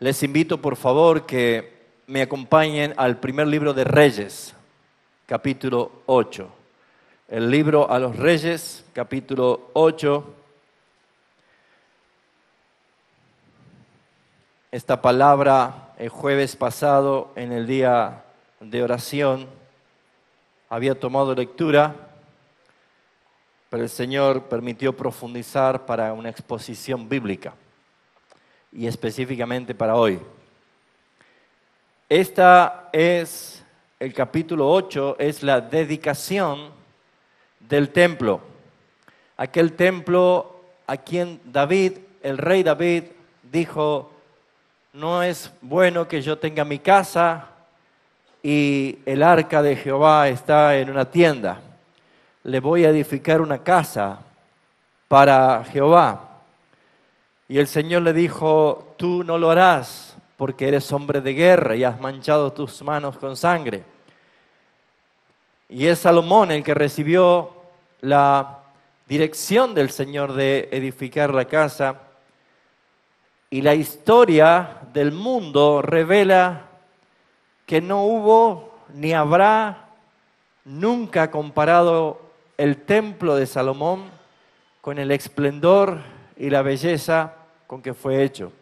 Les invito, por favor, que me acompañen al primer libro de Reyes, capítulo 8. El libro a los Reyes, capítulo 8. Esta palabra el jueves pasado, en el día de oración, había tomado lectura, pero el Señor permitió profundizar para una exposición bíblica, y específicamente para hoy. Esta es, el capítulo 8, es la dedicación del templo. Aquel templo a quien David, el rey David, dijo: no es bueno que yo tenga mi casa y el arca de Jehová está en una tienda. Le voy a edificar una casa para Jehová. Y el Señor le dijo: tú no lo harás porque eres hombre de guerra y has manchado tus manos con sangre. Y es Salomón el que recibió la dirección del Señor de edificar la casa. Y la historia del mundo revela que no hubo ni habrá nunca comparado el templo de Salomón con el esplendor y la belleza con que fue hecho.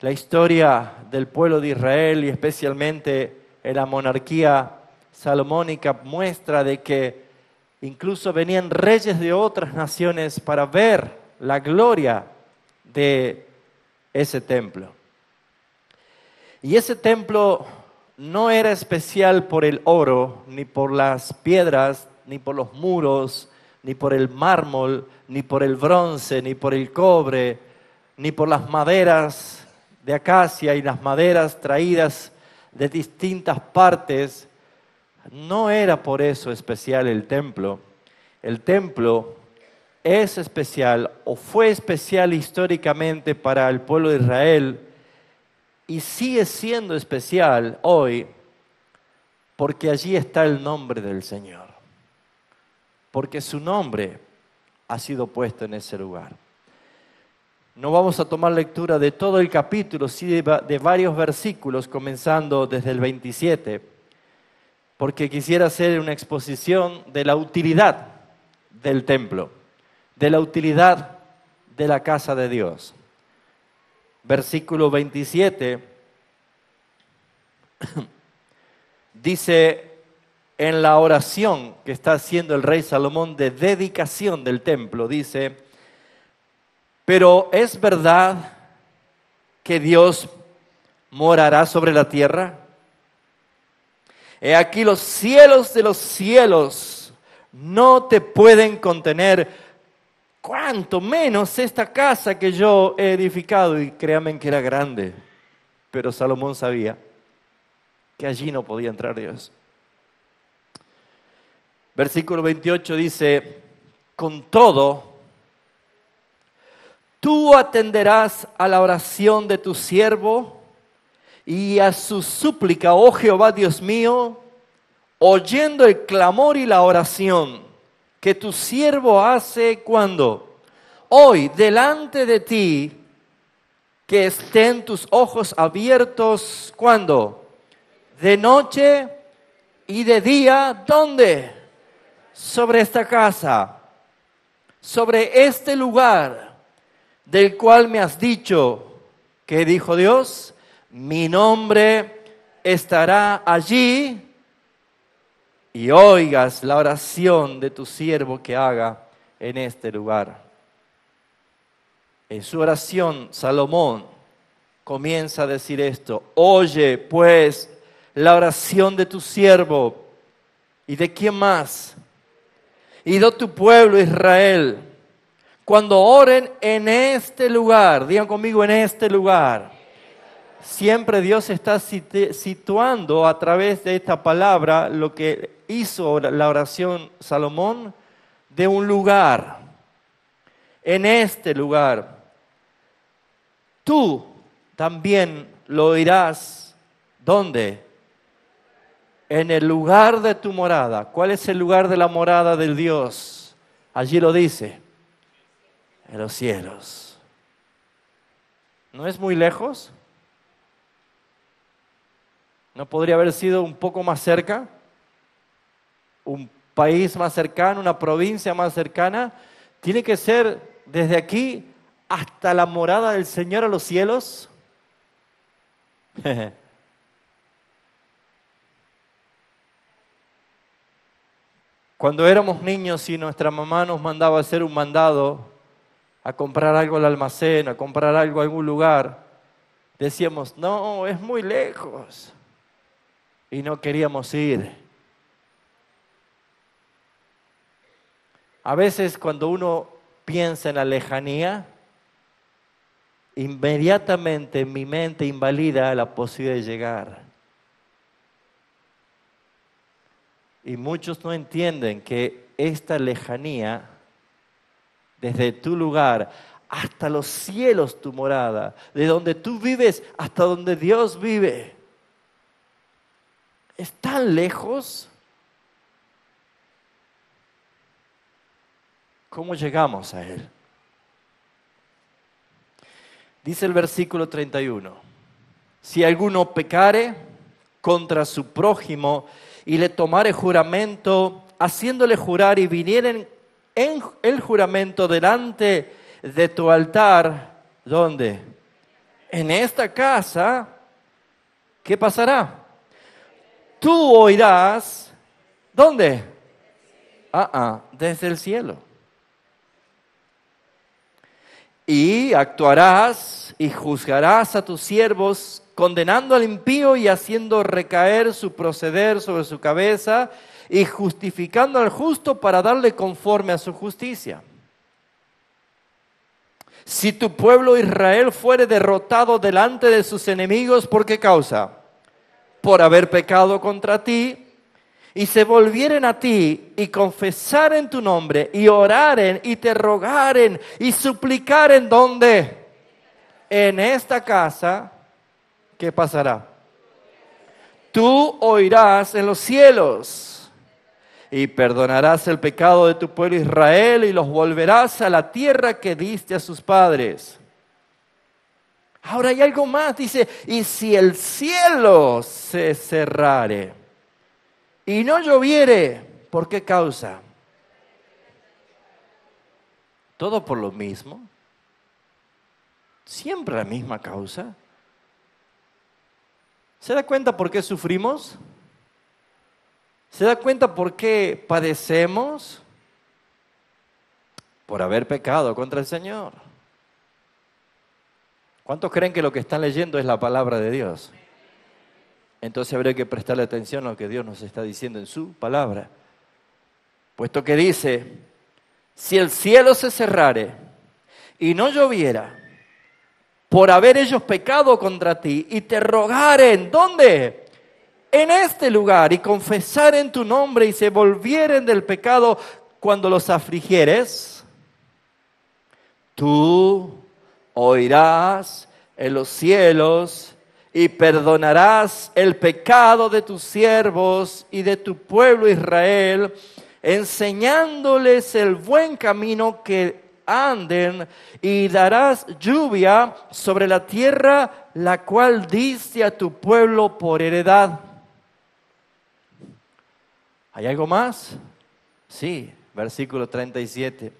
La historia del pueblo de Israel, y especialmente en la monarquía salomónica, muestra de que incluso venían reyes de otras naciones para ver la gloria de ese templo. Y ese templo no era especial por el oro, ni por las piedras, ni por los muros, ni por el mármol, ni por el bronce, ni por el cobre, ni por las maderas de acacia y las maderas traídas de distintas partes. No era por eso especial el templo. El templo es especial, o fue especial históricamente para el pueblo de Israel, y sigue siendo especial hoy porque allí está el nombre del Señor. Porque su nombre ha sido puesto en ese lugar. No vamos a tomar lectura de todo el capítulo, sí de varios versículos, comenzando desde el 27, porque quisiera hacer una exposición de la utilidad del templo, de la utilidad de la casa de Dios. Versículo 27 dice, en la oración que está haciendo el rey Salomón de dedicación del templo, dice: pero ¿es verdad que Dios morará sobre la tierra? He aquí los cielos de los cielos no te pueden contener, cuanto menos esta casa que yo he edificado. Y créanme que era grande, pero Salomón sabía que allí no podía entrar Dios. Versículo 28 dice: con todo, tú atenderás a la oración de tu siervo y a su súplica, oh Jehová Dios mío, oyendo el clamor y la oración que tu siervo hace cuando hoy delante de ti, que estén tus ojos abiertos, ¿cuándo? De noche y de día, ¿dónde? Sobre esta casa, sobre este lugar del cual me has dicho, ¿qué dijo Dios? Mi nombre estará allí, y oigas la oración de tu siervo que haga en este lugar. En su oración, Salomón comienza a decir esto: oye pues la oración de tu siervo, ¿y de quién más? Y de tu pueblo Israel, cuando oren en este lugar. Digan conmigo: en este lugar. Siempre Dios está situando a través de esta palabra lo que hizo la oración Salomón, de un lugar. En este lugar. Tú también lo oirás. ¿Dónde? En el lugar de tu morada. ¿Cuál es el lugar de la morada del Dios? Allí lo dice: en los cielos. ¿No es muy lejos? ¿No podría haber sido un poco más cerca? ¿Un país más cercano, una provincia más cercana? ¿Tiene que ser desde aquí hasta la morada del Señor a los cielos? Cuando éramos niños y nuestra mamá nos mandaba a hacer un mandado, a comprar algo al almacén, a comprar algo a algún lugar, decíamos, no, es muy lejos. Y no queríamos ir. A veces cuando uno piensa en la lejanía, inmediatamente mi mente invalida la posibilidad de llegar. Y muchos no entienden que esta lejanía, desde tu lugar hasta los cielos tu morada, de donde tú vives hasta donde Dios vive, es tan lejos. ¿Cómo llegamos a Él? Dice el versículo 31, si alguno pecare contra su prójimo y le tomare juramento, haciéndole jurar y vinieren en el juramento delante de tu altar, ¿dónde? En esta casa, ¿qué pasará? Tú oirás, ¿dónde? Desde el cielo. Y actuarás y juzgarás a tus siervos, condenando al impío y haciendo recaer su proceder sobre su cabeza, y justificando al justo para darle conforme a su justicia. Si tu pueblo Israel fuere derrotado delante de sus enemigos, ¿por qué causa? Por haber pecado contra ti, y se volvieren a ti y confesaren tu nombre y oraren y te rogaren y suplicaren, ¿dónde? En esta casa, ¿qué pasará? Tú oirás en los cielos y perdonarás el pecado de tu pueblo Israel y los volverás a la tierra que diste a sus padres. Ahora hay algo más, dice, y si el cielo se cerrare y no lloviere, ¿por qué causa? ¿Todo por lo mismo? ¿Siempre la misma causa? ¿Se da cuenta por qué sufrimos? ¿Se da cuenta por qué padecemos? Por haber pecado contra el Señor. ¿Cuántos creen que lo que están leyendo es la palabra de Dios? Entonces habría que prestarle atención a lo que Dios nos está diciendo en su palabra. Puesto que dice, si el cielo se cerrare y no lloviera, por haber ellos pecado contra ti, y te rogaren, ¿dónde? En este lugar, y confesaren tu nombre y se volvieren del pecado cuando los afligieres, tú oirás en los cielos y perdonarás el pecado de tus siervos y de tu pueblo Israel, enseñándoles el buen camino que anden, y darás lluvia sobre la tierra, la cual diste a tu pueblo por heredad. ¿Hay algo más? Sí, versículo 37.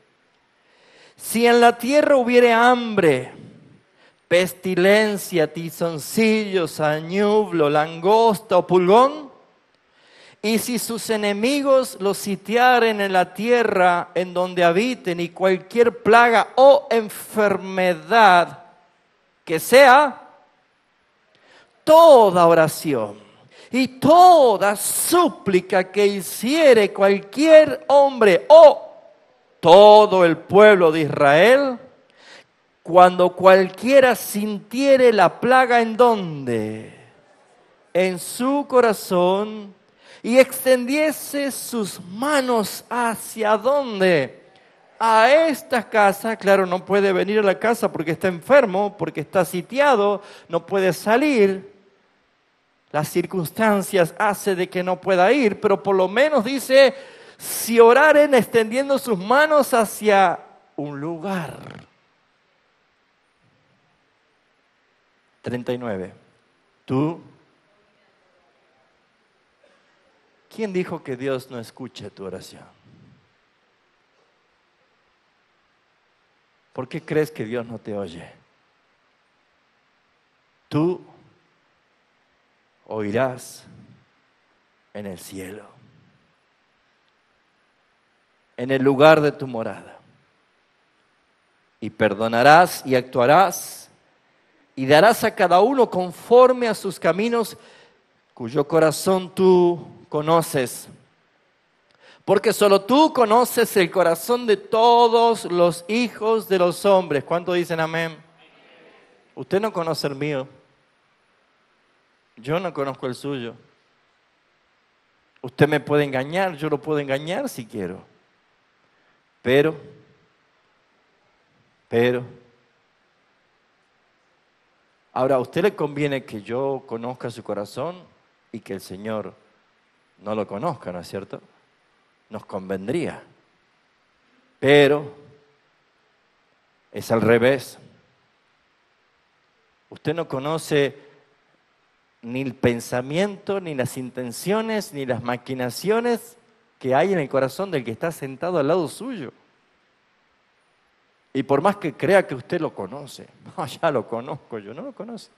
Si en la tierra hubiere hambre, pestilencia, tizoncillo, sañublo, langosta o pulgón, y si sus enemigos los sitiaren en la tierra en donde habiten, y cualquier plaga o enfermedad que sea, toda oración y toda súplica que hiciere cualquier hombre o todo el pueblo de Israel, cuando cualquiera sintiere la plaga, ¿en dónde? En su corazón, y extendiese sus manos hacia dónde? A esta casa. Claro, no puede venir a la casa porque está enfermo, porque está sitiado, no puede salir. Las circunstancias hacen de que no pueda ir, pero por lo menos dice, si oraren extendiendo sus manos hacia un lugar. 39. Tú ¿quién dijo que Dios no escuche tu oración? ¿Por qué crees que Dios no te oye? Tú oirás en el cielo, en el lugar de tu morada, y perdonarás y actuarás, y darás a cada uno conforme a sus caminos, cuyo corazón tú conoces. Porque solo tú conoces el corazón de todos los hijos de los hombres. ¿Cuántos dicen amén? Usted no conoce el mío. Yo no conozco el suyo. Usted me puede engañar, yo lo puedo engañar si quiero. Pero, ahora a usted le conviene que yo conozca su corazón y que el Señor no lo conozca, ¿no es cierto? Nos convendría. Pero es al revés. Usted no conoce ni el pensamiento, ni las intenciones, ni las maquinaciones que hay en el corazón del que está sentado al lado suyo. Y por más que crea que usted lo conoce, no, ya lo conozco yo, no lo conoce.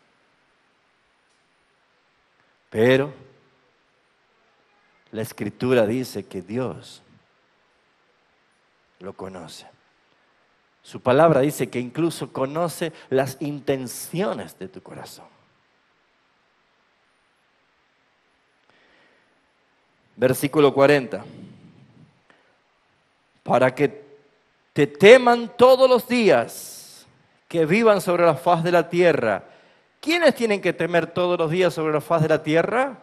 Pero la Escritura dice que Dios lo conoce. Su palabra dice que incluso conoce las intenciones de tu corazón. Versículo 40. Para que te teman todos los días, que vivan sobre la faz de la tierra. ¿Quiénes tienen que temer todos los días sobre la faz de la tierra?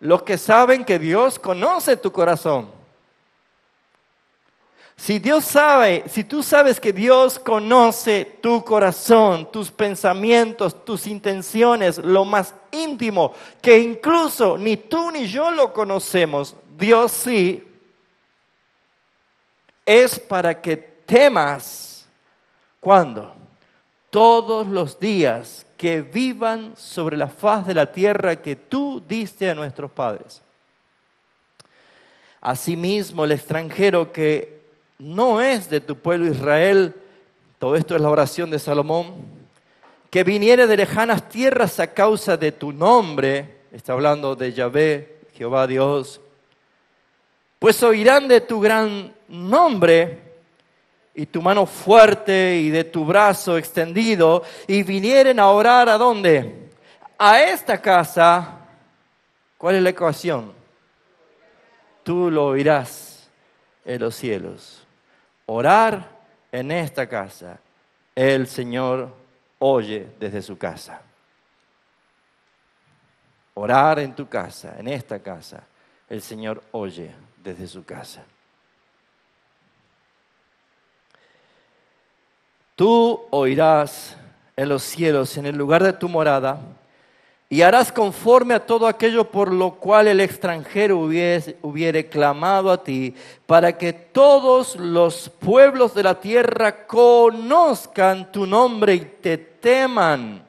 Los que saben que Dios conoce tu corazón. Si tú sabes que Dios conoce tu corazón, tus pensamientos, tus intenciones, lo más íntimo, que incluso ni tú ni yo lo conocemos, Dios sí, es para que temas, ¿cuándo? Todos los días que vivan sobre la faz de la tierra que tú diste a nuestros padres. Asimismo, el extranjero que no es de tu pueblo Israel, todo esto es la oración de Salomón, que viniere de lejanas tierras a causa de tu nombre, está hablando de Yahvé, Jehová Dios, pues oirán de tu gran nombre y tu mano fuerte y de tu brazo extendido, y vinieren a orar ¿a dónde? A esta casa. ¿Cuál es la ecuación? Tú lo oirás en los cielos. Orar en esta casa, el Señor oye desde su casa. Orar en tu casa, en esta casa, el Señor oye desde su casa. Tú oirás en los cielos, en el lugar de tu morada, y harás conforme a todo aquello por lo cual el extranjero hubiere clamado a ti, para que todos los pueblos de la tierra conozcan tu nombre y te teman,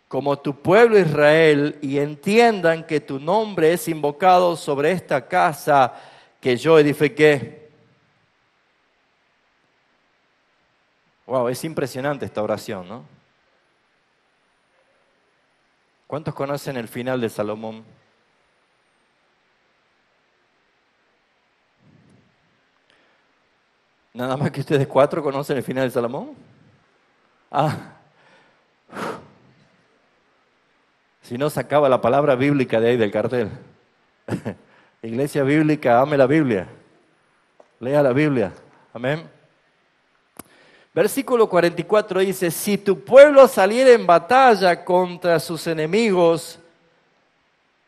como tu pueblo Israel, y entiendan que tu nombre es invocado sobre esta casa que yo edifiqué. Wow, es impresionante esta oración, ¿no? ¿Cuántos conocen el final de Salomón? ¿Nada más que ustedes 4 conocen el final de Salomón? Si no, sacaba la palabra bíblica de ahí del cartel. Iglesia bíblica, ame la Biblia. Lea la Biblia. Amén. Versículo 44 dice, si tu pueblo saliera en batalla contra sus enemigos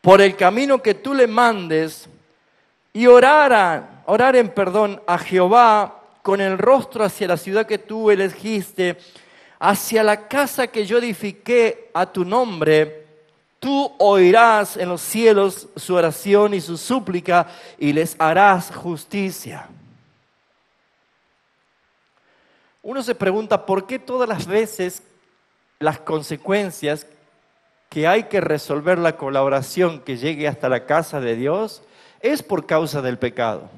por el camino que tú le mandes y oraren a Jehová con el rostro hacia la ciudad que tú elegiste, hacia la casa que yo edifiqué a tu nombre, tú oirás en los cielos su oración y su súplica y les harás justicia. Uno se pregunta, ¿por qué todas las veces las consecuencias que hay que resolver la colaboración que llegue hasta la casa de Dios, es por causa del pecado.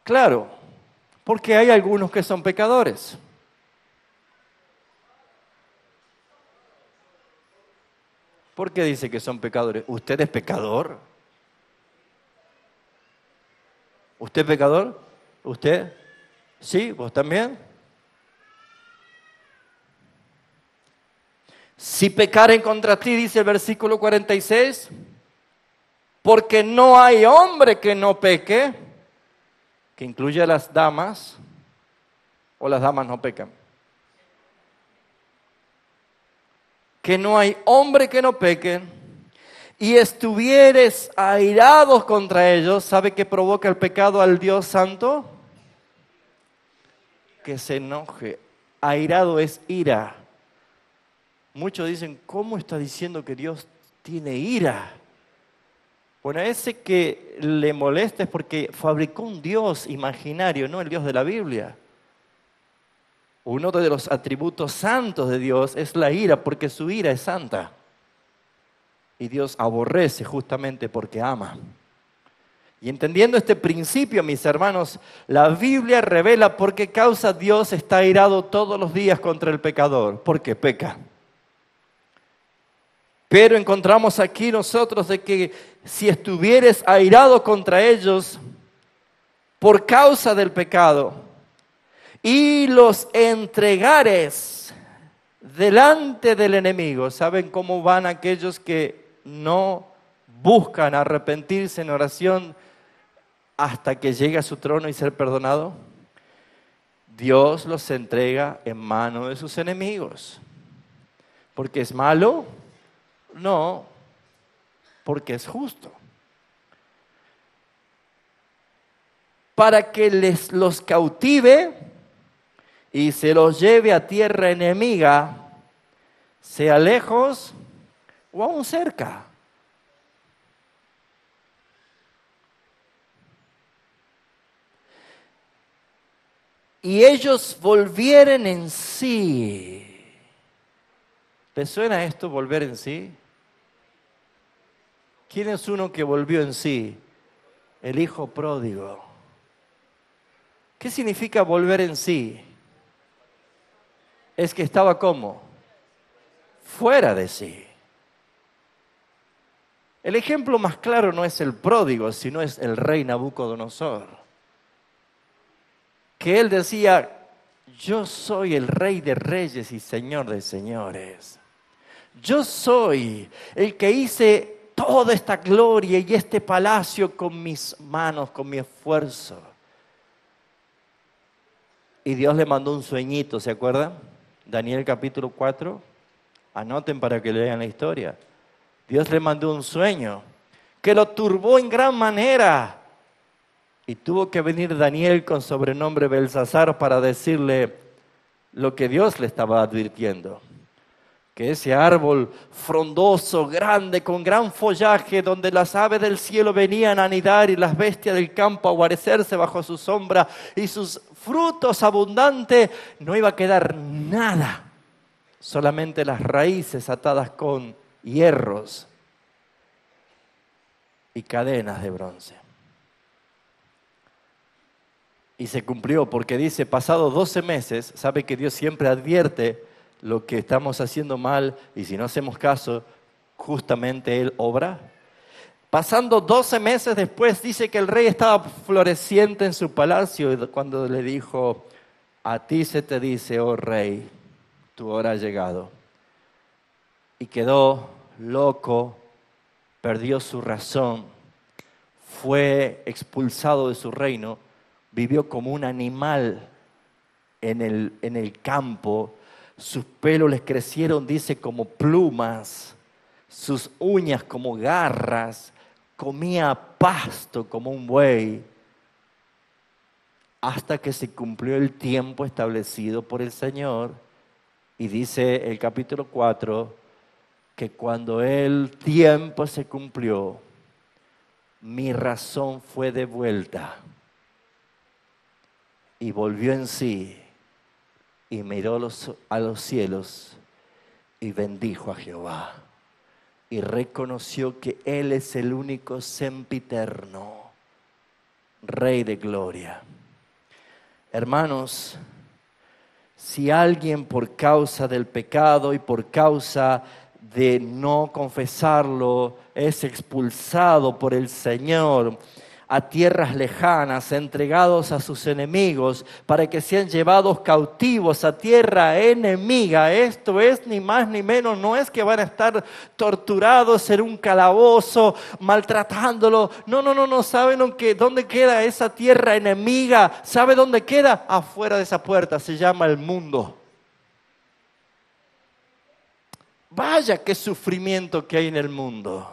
Claro, porque hay algunos que son pecadores. ¿Por qué dice que son pecadores? ¿Usted es pecador? ¿Usted es pecador? ¿Usted? ¿Sí? ¿Vos también? Si pecaren contra ti, dice el versículo 46, porque no hay hombre que no peque, que incluye a las damas, o las damas no pecan. Que no hay hombre que no peque, y estuvieres airados contra ellos, ¿sabe qué provoca el pecado al Dios Santo? Que se enoje. Airado es ira. Muchos dicen, ¿cómo está diciendo que Dios tiene ira? Bueno, ese que le molesta es porque fabricó un Dios imaginario, no el Dios de la Biblia. Uno de los atributos santos de Dios es la ira, porque su ira es santa. Y Dios aborrece justamente porque ama. Y entendiendo este principio, mis hermanos, la Biblia revela por qué causa Dios está airado todos los días contra el pecador. Porque peca. Pero encontramos aquí nosotros de que si estuvieres airado contra ellos por causa del pecado y los entregares delante del enemigo, ¿saben cómo van aquellos que no buscan arrepentirse en oración hasta que llegue a su trono y ser perdonado? Dios los entrega en manos de sus enemigos. ¿Porque es malo? No, porque es justo. Para que los cautive y se los lleve a tierra enemiga, sea lejos o aún cerca. Y ellos volvieren en sí. ¿Les suena esto, volver en sí? ¿Quién es uno que volvió en sí? El hijo pródigo. ¿Qué significa volver en sí? Es que estaba ¿cómo? Fuera de sí. El ejemplo más claro no es el pródigo, sino es el rey Nabucodonosor. Que él decía, yo soy el rey de reyes y señor de señores. Yo soy el que hice toda esta gloria y este palacio con mis manos, con mi esfuerzo. Y Dios le mandó un sueñito, ¿se acuerdan? Daniel capítulo 4. Anoten para que lean la historia. Dios le mandó un sueño que lo turbó en gran manera. Y tuvo que venir Daniel con sobrenombre Belsasar para decirle lo que Dios le estaba advirtiendo. Que ese árbol frondoso, grande, con gran follaje, donde las aves del cielo venían a anidar y las bestias del campo a guarecerse bajo su sombra y sus frutos abundantes, no iba a quedar nada, solamente las raíces atadas con hierros y cadenas de bronce. Y se cumplió porque dice, pasado 12 meses, sabe que Dios siempre advierte lo que estamos haciendo mal y si no hacemos caso, justamente Él obra. Pasando 12 meses después, dice que el rey estaba floreciente en su palacio y cuando le dijo, a ti se te dice, oh rey, tu hora ha llegado. Y quedó loco, perdió su razón, fue expulsado de su reino, vivió como un animal en el campo. Sus pelos les crecieron, dice, como plumas, sus uñas como garras, comía pasto como un buey, hasta que se cumplió el tiempo establecido por el Señor. Y dice el capítulo 4, que cuando el tiempo se cumplió, mi razón fue devuelta. Y volvió en sí. Y miró a los cielos y bendijo a Jehová. Y reconoció que Él es el único sempiterno, Rey de gloria. Hermanos, si alguien por causa del pecado y por causa de no confesarlo es expulsado por el Señor a tierras lejanas, entregados a sus enemigos, para que sean llevados cautivos a tierra enemiga. Esto es ni más ni menos, no es que van a estar torturados en un calabozo, maltratándolo. No, ¿saben dónde queda esa tierra enemiga? ¿Sabe dónde queda? Afuera de esa puerta, se llama el mundo. Vaya qué sufrimiento que hay en el mundo.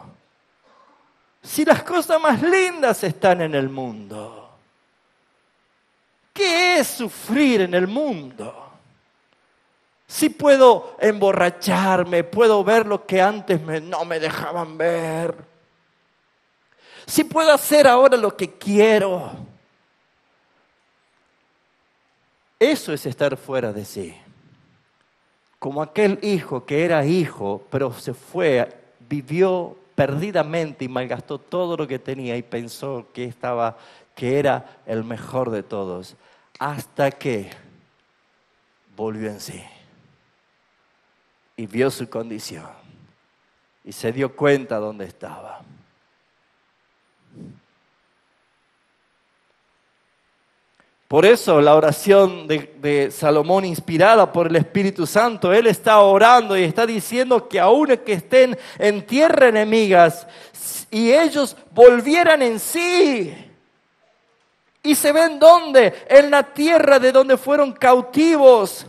Si las cosas más lindas están en el mundo, ¿qué es sufrir en el mundo? Si puedo emborracharme, puedo ver lo que antes no me dejaban ver. Si puedo hacer ahora lo que quiero. Eso es estar fuera de sí. Como aquel hijo que era hijo, pero se fue, vivió perdidamente y malgastó todo lo que tenía y pensó que era el mejor de todos, hasta que volvió en sí y vio su condición y se dio cuenta dónde estaba. Por eso la oración de Salomón, inspirada por el Espíritu Santo, él está orando y está diciendo que aun que estén en tierra enemigas y ellos volvieran en sí. ¿Y se ven dónde? En la tierra de donde fueron cautivos.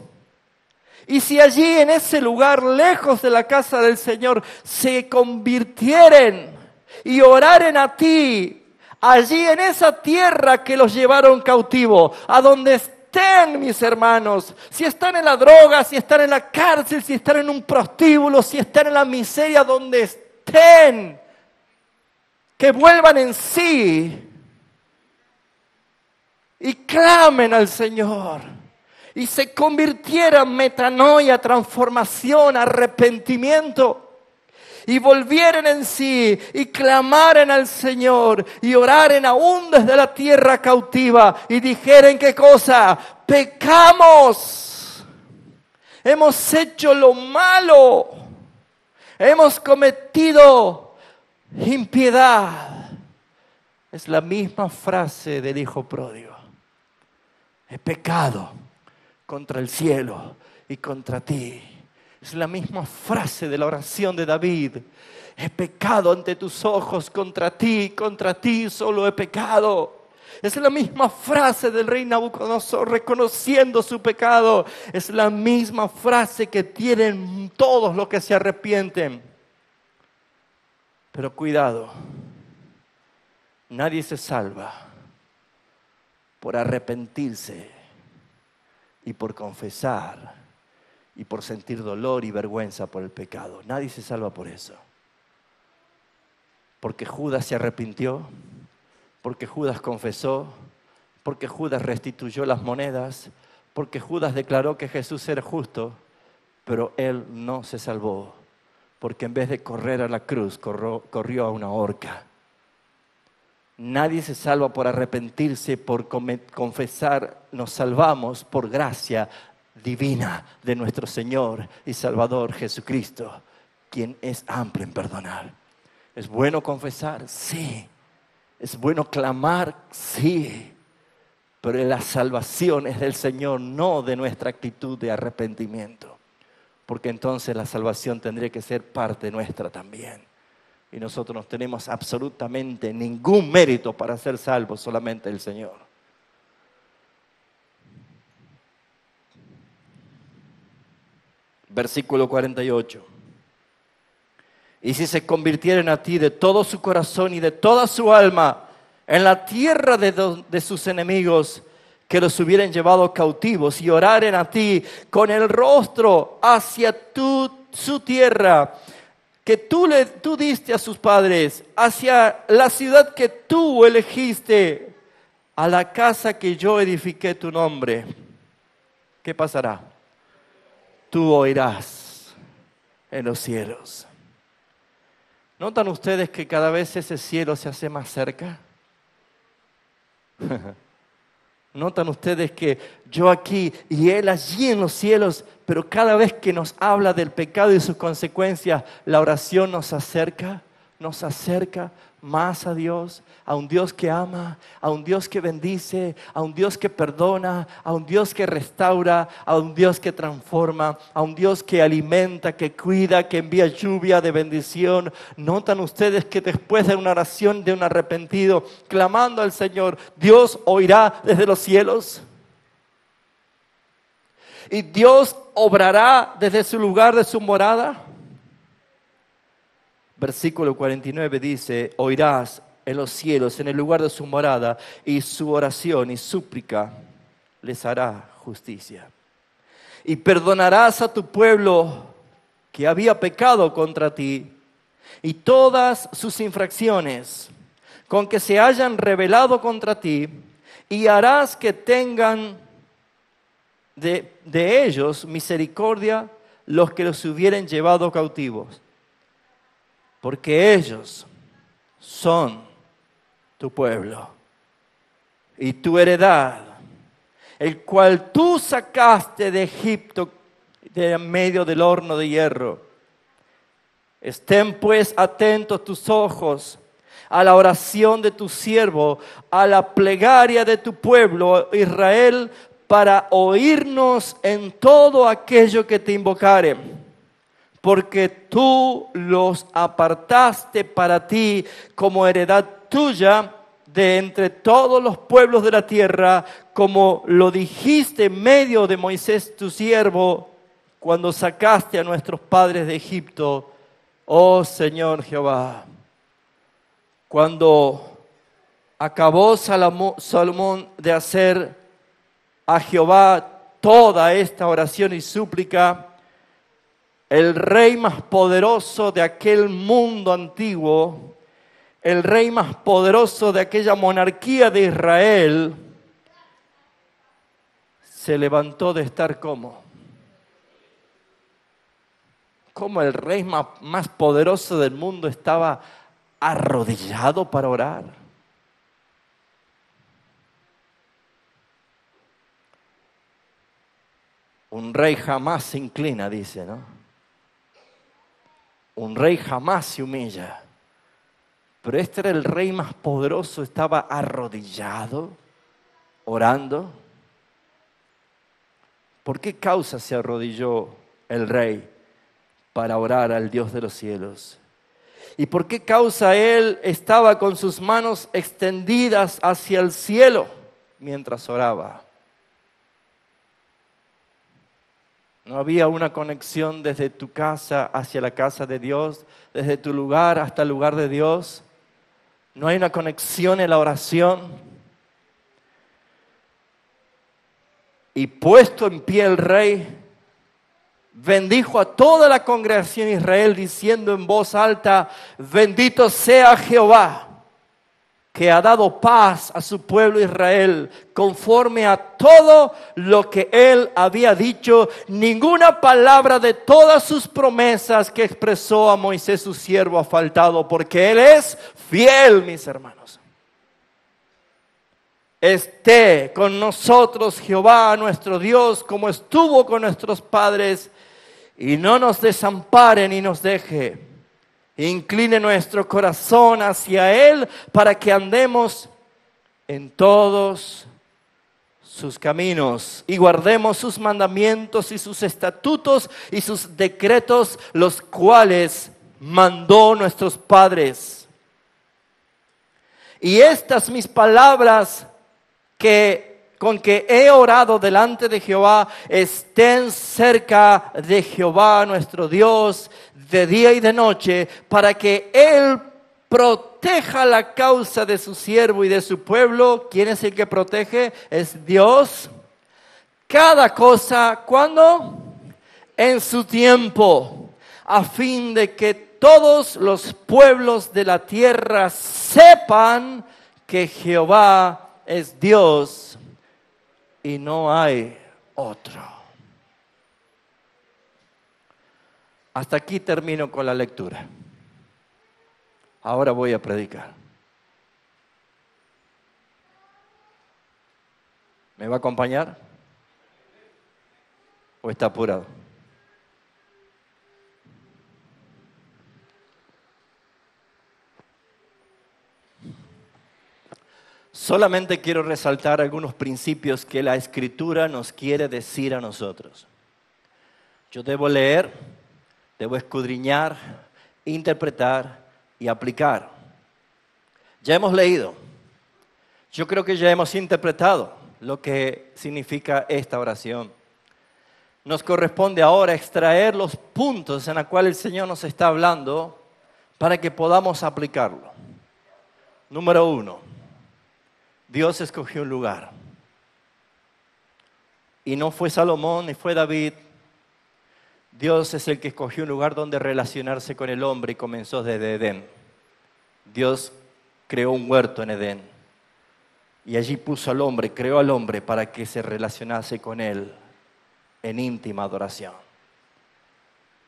Y si allí en ese lugar, lejos de la casa del Señor, se convirtieren y oraren a ti, allí en esa tierra que los llevaron cautivo, a donde estén, mis hermanos, si están en la droga, si están en la cárcel, si están en un prostíbulo, si están en la miseria, donde estén, que vuelvan en sí y clamen al Señor y se convirtieran, metanoia, transformación, arrepentimiento, y volvieren en sí y clamaren al Señor y oraren aún desde la tierra cautiva y dijeren, ¿qué cosa? Pecamos, hemos hecho lo malo, hemos cometido impiedad. Es la misma frase del hijo pródigo. He pecado contra el cielo y contra ti. Es la misma frase de la oración de David. He pecado ante tus ojos contra ti solo he pecado. Es la misma frase del rey Nabucodonosor reconociendo su pecado. Es la misma frase que tienen todos los que se arrepienten. Pero cuidado, nadie se salva por arrepentirse y por confesar y por sentir dolor y vergüenza por el pecado. Nadie se salva por eso. Porque Judas se arrepintió, porque Judas confesó, porque Judas restituyó las monedas, porque Judas declaró que Jesús era justo, pero él no se salvó, porque en vez de correr a la cruz, corrió a una horca. Nadie se salva por arrepentirse, por confesar. Nos salvamos por gracia divina de nuestro Señor y Salvador Jesucristo, quien es amplio en perdonar. ¿Es bueno confesar? Sí. ¿Es bueno clamar? Sí. Pero la salvación es del Señor, no de nuestra actitud de arrepentimiento. Porque entonces la salvación tendría que ser parte nuestra también. Y nosotros no tenemos absolutamente ningún mérito para ser salvos, solamente el Señor. Versículo 48. Y si se convirtieren a ti de todo su corazón y de toda su alma en la tierra de sus enemigos, que los hubieran llevado cautivos, y oraren a ti con el rostro hacia su tierra, que tú diste a sus padres, hacia la ciudad que tú elegiste, a la casa que yo edifiqué tu nombre, ¿qué pasará? Tú oirás en los cielos. ¿Notan ustedes que cada vez ese cielo se hace más cerca? ¿Notan ustedes que yo aquí y Él allí en los cielos, pero cada vez que nos habla del pecado y sus consecuencias, la oración nos acerca más a Dios, a un Dios que ama, a un Dios que bendice, a un Dios que perdona, a un Dios que restaura, a un Dios que transforma, a un Dios que alimenta, que cuida, que envía lluvia de bendición? ¿Notan ustedes que después de una oración de un arrepentido, clamando al Señor, Dios oirá desde los cielos? ¿Y Dios obrará desde su lugar de su morada? Versículo 49 dice, oirás en los cielos, en el lugar de su morada, y su oración y súplica les hará justicia. Y perdonarás a tu pueblo que había pecado contra ti, y todas sus infracciones con que se hayan rebelado contra ti, y harás que tengan de ellos misericordia los que los hubieren llevado cautivos. Porque ellos son tu pueblo y tu heredad, el cual tú sacaste de Egipto de en medio del horno de hierro. Estén pues atentos tus ojos a la oración de tu siervo, a la plegaria de tu pueblo Israel, para oírnos en todo aquello que te invocare. Porque tú los apartaste para ti como heredad tuya de entre todos los pueblos de la tierra, como lo dijiste en medio de Moisés tu siervo, cuando sacaste a nuestros padres de Egipto, oh Señor Jehová. Cuando acabó Salomón de hacer a Jehová toda esta oración y súplica, el rey más poderoso de aquel mundo antiguo, el rey más poderoso de aquella monarquía de Israel, se levantó de estar como el rey más poderoso del mundo estaba arrodillado para orar. Un rey jamás se inclina, dice, ¿no? Un rey jamás se humilla. Pero este era el rey más poderoso, estaba arrodillado, orando. ¿Por qué causa se arrodilló el rey? Para orar al Dios de los cielos. ¿Y por qué causa él estaba con sus manos extendidas hacia el cielo mientras oraba? No había una conexión desde tu casa hacia la casa de Dios, desde tu lugar hasta el lugar de Dios. No hay una conexión en la oración. Y puesto en pie el rey, bendijo a toda la congregación de Israel diciendo en voz alta, bendito sea Jehová, que ha dado paz a su pueblo Israel, conforme a todo lo que él había dicho. Ninguna palabra de todas sus promesas que expresó a Moisés su siervo ha faltado, porque él es fiel, mis hermanos. Esté con nosotros Jehová nuestro Dios, como estuvo con nuestros padres, y no nos desampare ni nos deje. Incline nuestro corazón hacia Él para que andemos en todos sus caminos y guardemos sus mandamientos y sus estatutos y sus decretos, los cuales mandó nuestros padres. Y estas mis palabras con que he orado delante de Jehová, estén cerca de Jehová nuestro Dios, de día y de noche, para que Él proteja la causa de su siervo y de su pueblo. ¿Quién es el que protege? Es Dios. Cada cosa, ¿cuándo? En su tiempo, a fin de que todos los pueblos de la tierra sepan que Jehová es Dios y no hay otro. Hasta aquí termino con la lectura. Ahora voy a predicar. ¿Me va a acompañar? ¿O está apurado? Solamente quiero resaltar algunos principios que la Escritura nos quiere decir a nosotros. Yo debo leer, debo escudriñar, interpretar y aplicar. Ya hemos leído. Yo creo que ya hemos interpretado lo que significa esta oración. Nos corresponde ahora extraer los puntos en los cuales el Señor nos está hablando para que podamos aplicarlo. Número 1. Dios escogió un lugar. Y no fue Salomón ni fue David. Dios es el que escogió un lugar donde relacionarse con el hombre y comenzó desde Edén. Dios creó un huerto en Edén. Y allí puso al hombre, creó al hombre para que se relacionase con él en íntima adoración.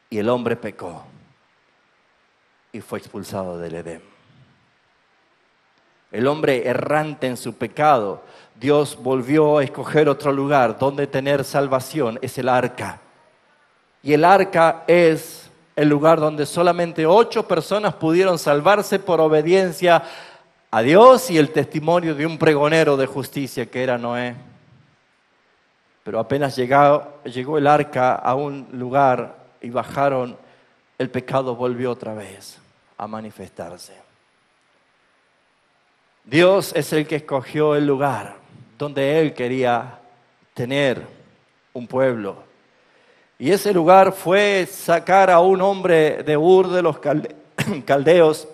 Y el hombre pecó y fue expulsado del Edén. El hombre errante en su pecado, Dios volvió a escoger otro lugar donde tener salvación, es el arca. Y el arca es el lugar donde solamente 8 personas pudieron salvarse por obediencia a Dios y el testimonio de un pregonero de justicia que era Noé. Pero apenas llegó el arca a un lugar y bajaron, el pecado volvió otra vez a manifestarse. Dios es el que escogió el lugar donde Él quería tener un pueblo. Y ese lugar fue sacar a un hombre de Ur de los caldeos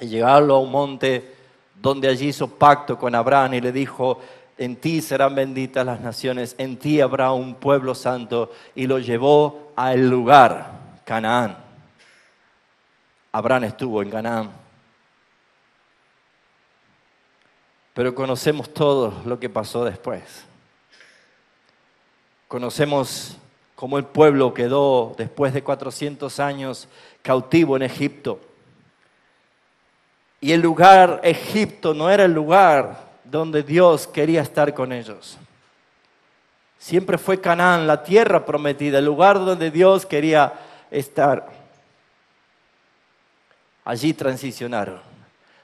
y llevarlo a un monte donde allí hizo pacto con Abraham y le dijo: en ti serán benditas las naciones, en ti habrá un pueblo santo. Y lo llevó al lugar, Canaán. Abraham estuvo en Canaán. Pero conocemos todo lo que pasó después. Conocemos cómo el pueblo quedó después de 400 años cautivo en Egipto. Y el lugar Egipto no era el lugar donde Dios quería estar con ellos. Siempre fue Canaán, la tierra prometida, el lugar donde Dios quería estar. Allí transicionaron.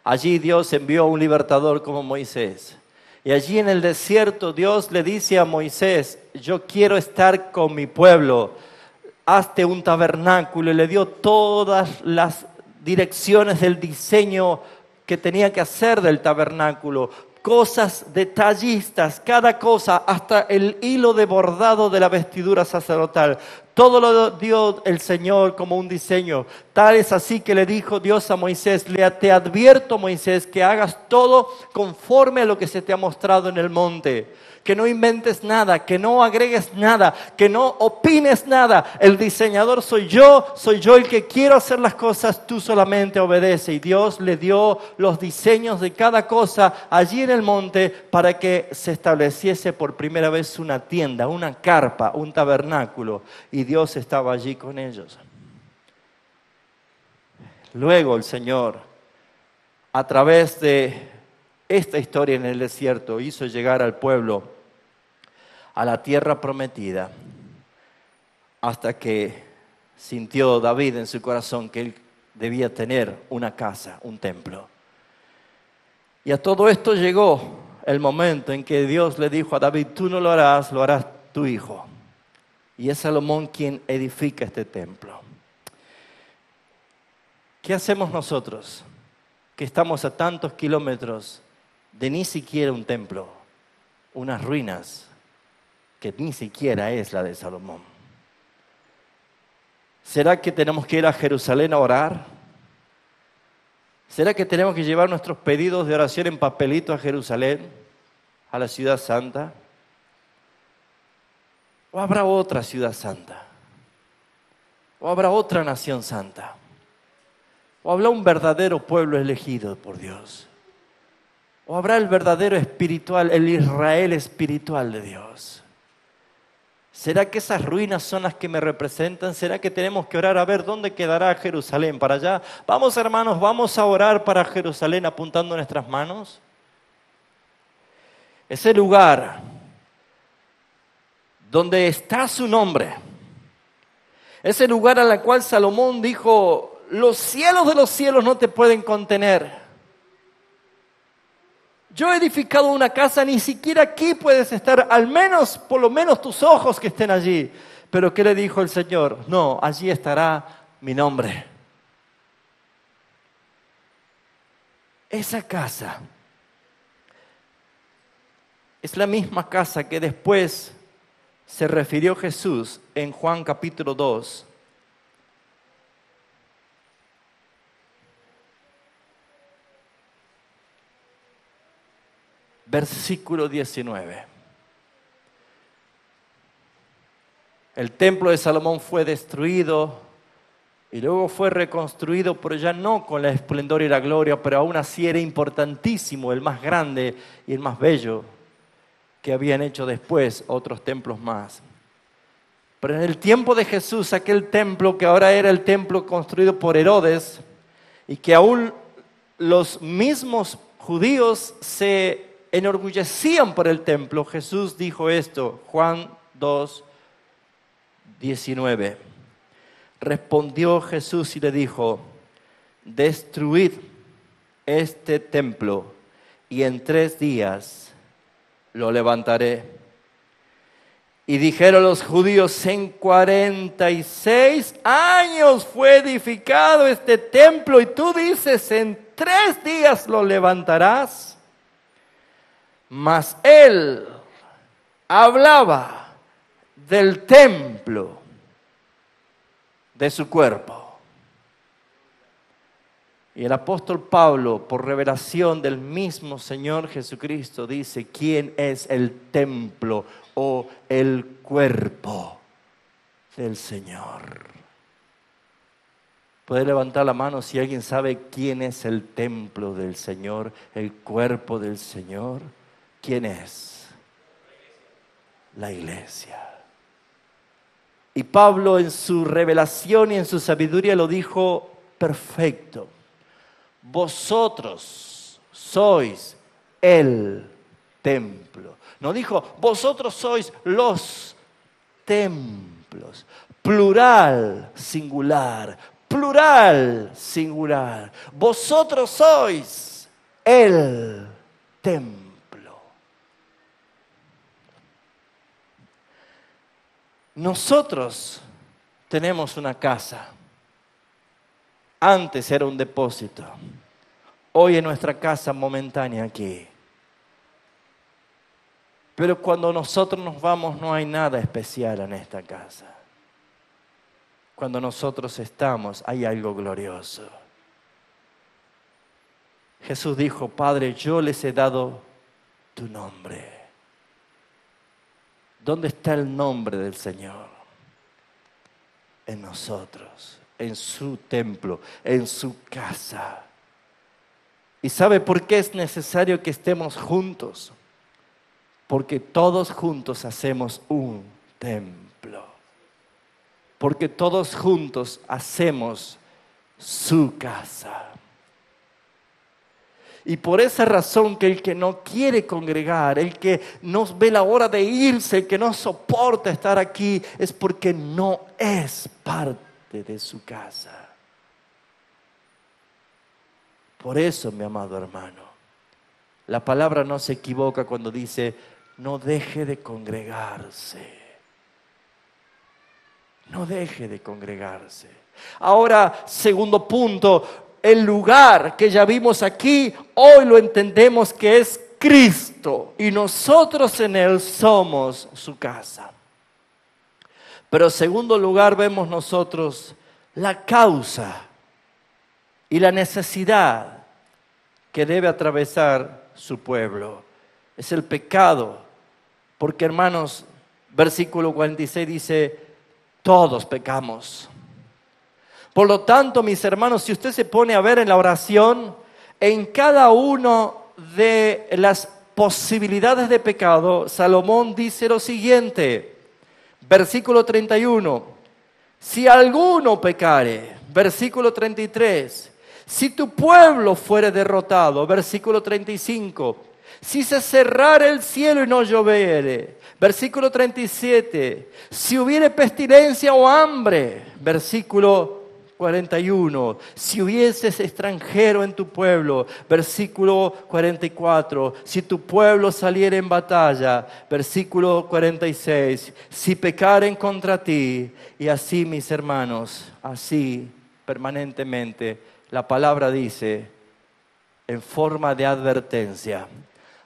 Allí Dios envió a un libertador como Moisés. Y allí en el desierto Dios le dice a Moisés: yo quiero estar con mi pueblo. Hazte un tabernáculo. Y le dio todas las direcciones del diseño que tenía que hacer del tabernáculo. Cosas detallistas, cada cosa, hasta el hilo de bordado de la vestidura sacerdotal. Todo lo dio el Señor como un diseño. Tal es así que le dijo Dios a Moisés: te advierto, Moisés, que hagas todo conforme a lo que se te ha mostrado en el monte. Que no inventes nada, que no agregues nada, que no opines nada. El diseñador soy yo el que quiero hacer las cosas, tú solamente obedece. Y Dios le dio los diseños de cada cosa allí en el monte para que se estableciese por primera vez una tienda, una carpa, un tabernáculo. Y Dios estaba allí con ellos. Luego el Señor, a través de esta historia en el desierto, hizo llegar al pueblo a la tierra prometida, hasta que sintió David en su corazón que él debía tener una casa, un templo. Y a todo esto llegó el momento en que Dios le dijo a David: tú no lo harás tu hijo. Y es Salomón quien edifica este templo. ¿Qué hacemos nosotros que estamos a tantos kilómetros de ni siquiera un templo, unas ruinas que ni siquiera es la de Salomón? ¿Será que tenemos que ir a Jerusalén a orar? ¿Será que tenemos que llevar nuestros pedidos de oración en papelito a Jerusalén, a la ciudad santa? ¿O habrá otra ciudad santa? ¿O habrá otra nación santa? ¿O habrá un verdadero pueblo elegido por Dios? ¿O habrá el verdadero espiritual, el Israel espiritual de Dios? ¿Será que esas ruinas son las que me representan? ¿Será que tenemos que orar a ver dónde quedará Jerusalén? ¿Para allá? Vamos, hermanos, vamos a orar para Jerusalén apuntando nuestras manos. Ese lugar donde está su nombre. Ese lugar al cual Salomón dijo, los cielos de los cielos no te pueden contener. Yo he edificado una casa, ni siquiera aquí puedes estar, al menos, por lo menos tus ojos que estén allí. Pero ¿qué le dijo el Señor? No, allí estará mi nombre. Esa casa es la misma casa que después se refirió Jesús en Juan capítulo 2. Versículo 19. El templo de Salomón fue destruido y luego fue reconstruido, pero ya no con la esplendor y la gloria, pero aún así era importantísimo, el más grande y el más bello que habían hecho después otros templos más. Pero en el tiempo de Jesús, aquel templo que ahora era el templo construido por Herodes y que aún los mismos judíos se enorgullecían por el templo, Jesús dijo esto, Juan 2, 19. Respondió Jesús y le dijo, destruid este templo y en 3 días lo levantaré. Y dijeron los judíos, en 46 años fue edificado este templo y tú dices, en 3 días lo levantarás. Mas él hablaba del templo de su cuerpo. Y el apóstol Pablo, por revelación del mismo Señor Jesucristo, dice, ¿quién es el templo o el cuerpo del Señor? Puede levantar la mano si alguien sabe quién es el templo del Señor, el cuerpo del Señor. ¿Quién es? La iglesia. Y Pablo en su revelación y en su sabiduría lo dijo perfecto. Vosotros sois el templo. No dijo, vosotros sois los templos. Plural, singular. Plural, singular. Vosotros sois el templo. Nosotros tenemos una casa. Antes era un depósito. Hoy es nuestra casa momentánea aquí. Pero cuando nosotros nos vamos no hay nada especial en esta casa. Cuando nosotros estamos hay algo glorioso. Jesús dijo, Padre, yo les he dado tu nombre. ¿Dónde está el nombre del Señor? En nosotros, en su templo, en su casa. ¿Y sabe por qué es necesario que estemos juntos? Porque todos juntos hacemos un templo. Porque todos juntos hacemos su casa. Y por esa razón que el que no quiere congregar, el que no ve la hora de irse, el que no soporta estar aquí, es porque no es parte de su casa. Por eso, mi amado hermano, la palabra no se equivoca cuando dice, no deje de congregarse. No deje de congregarse. Ahora, segundo punto, el lugar que ya vimos aquí, hoy lo entendemos que es Cristo y nosotros en Él somos su casa. Pero en segundo lugar vemos nosotros la causa y la necesidad que debe atravesar su pueblo. Es el pecado, porque hermanos, versículo 46 dice, todos pecamos. Por lo tanto, mis hermanos, si usted se pone a ver en la oración, en cada uno de las posibilidades de pecado, Salomón dice lo siguiente, Versículo 31. Si alguno pecare, versículo 33. Si tu pueblo fuere derrotado, versículo 35. Si se cerrare el cielo y no lloviere, versículo 37. Si hubiere pestilencia o hambre, versículo 41. Si hubieses extranjero en tu pueblo, versículo 44. Si tu pueblo saliera en batalla, versículo 46. Si pecaren contra ti, y así, mis hermanos, así permanentemente, la palabra dice, en forma de advertencia.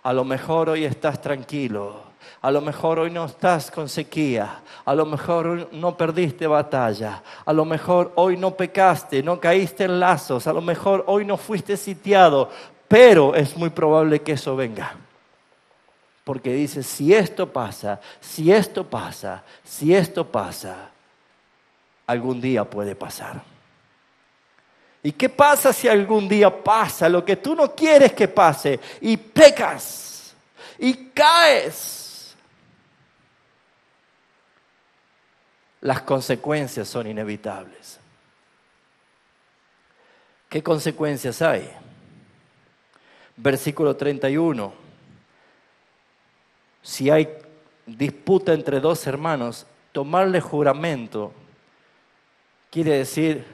A lo mejor hoy estás tranquilo, a lo mejor hoy no estás con sequía, a lo mejor hoy no perdiste batalla, a lo mejor hoy no pecaste, no caíste en lazos, a lo mejor hoy no fuiste sitiado, pero es muy probable que eso venga. Porque dice, si esto pasa, si esto pasa, si esto pasa, algún día puede pasar. ¿Y qué pasa si algún día pasa lo que tú no quieres que pase y pecas y caes? Las consecuencias son inevitables. ¿Qué consecuencias hay? Versículo 31. Si hay disputa entre dos hermanos, tomarle juramento quiere decir,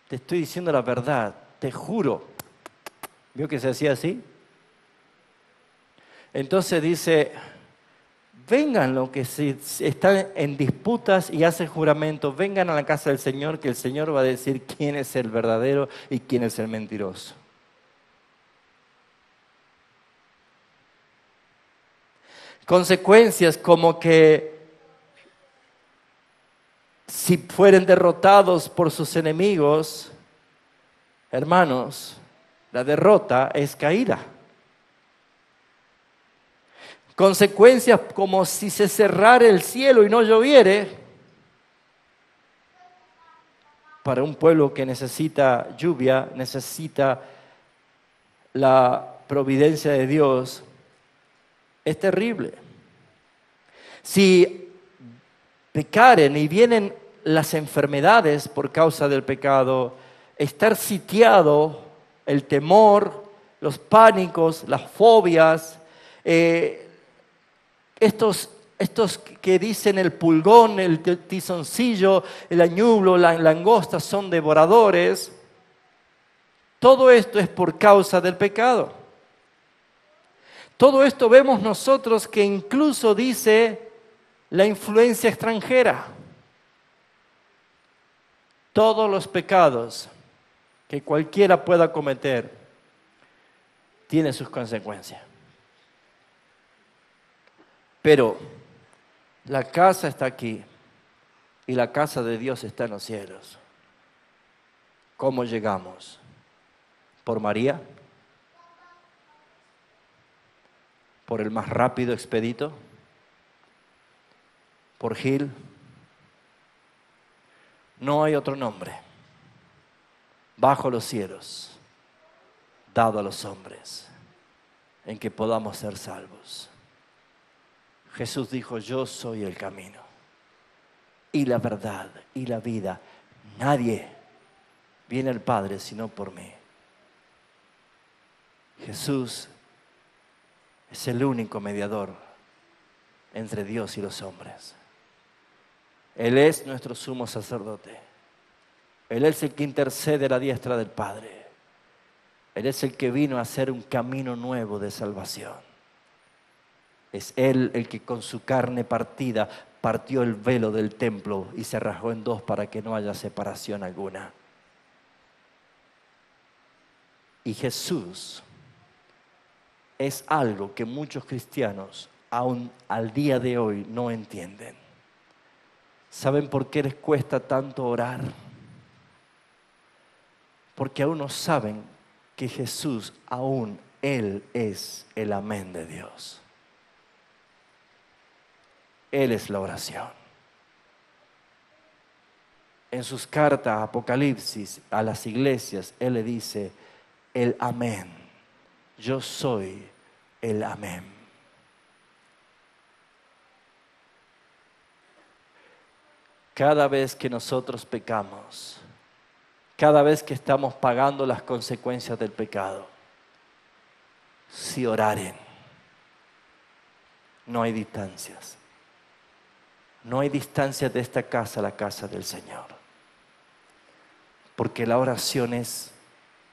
te estoy diciendo la verdad, te juro. ¿Vio que se hacía así? Entonces dice, vengan los que están en disputas y hacen juramento, vengan a la casa del Señor, que el Señor va a decir quién es el verdadero y quién es el mentiroso. Consecuencias como que si fueren derrotados por sus enemigos, hermanos, la derrota es caída. Consecuencias como si se cerrara el cielo y no lloviere, para un pueblo que necesita lluvia, necesita la providencia de Dios, es terrible. Si pecaren y vienen las enfermedades por causa del pecado, estar sitiado, el temor, los pánicos, las fobias, estos que dicen el pulgón, el tizoncillo, el añublo, la langosta son devoradores. Todo esto es por causa del pecado. Todo esto vemos nosotros que incluso dice la influencia extranjera. Todos los pecados que cualquiera pueda cometer tienen sus consecuencias. Pero la casa está aquí y la casa de Dios está en los cielos. ¿Cómo llegamos? ¿Por María? ¿Por el más rápido expedito? ¿Por Gil? No hay otro nombre bajo los cielos dado a los hombres en que podamos ser salvos. Jesús dijo, yo soy el camino y la verdad y la vida. Nadie viene al Padre sino por mí. Jesús es el único mediador entre Dios y los hombres. Él es nuestro sumo sacerdote. Él es el que intercede a la diestra del Padre. Él es el que vino a hacer un camino nuevo de salvación. Es Él el que con su carne partida partió el velo del templo y se rasgó en dos para que no haya separación alguna. Y Jesús es algo que muchos cristianos aún al día de hoy no entienden. ¿Saben por qué les cuesta tanto orar? Porque aún no saben que Jesús, aún Él es el amén de Dios. Él es la oración. En sus cartas Apocalipsis a las iglesias, Él le dice, el amén. Yo soy el amén. Cada vez que nosotros pecamos, cada vez que estamos pagando las consecuencias del pecado, si oraren, no hay distancias. No hay distancia de esta casa a la casa del Señor. Porque la oración es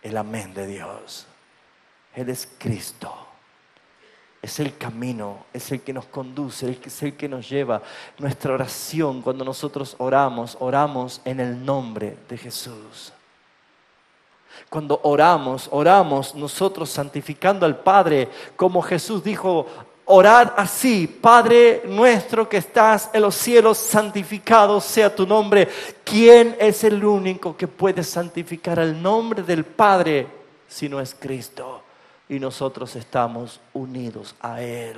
el amén de Dios. Él es Cristo. Es el camino, es el que nos conduce, es el que nos lleva. Nuestra oración, cuando nosotros oramos, oramos en el nombre de Jesús. Cuando oramos nosotros santificando al Padre, como Jesús dijo, orad así: Padre nuestro que estás en los cielos, santificado sea tu nombre. ¿Quién es el único que puede santificar el nombre del Padre si no es Cristo? Y nosotros estamos unidos a Él.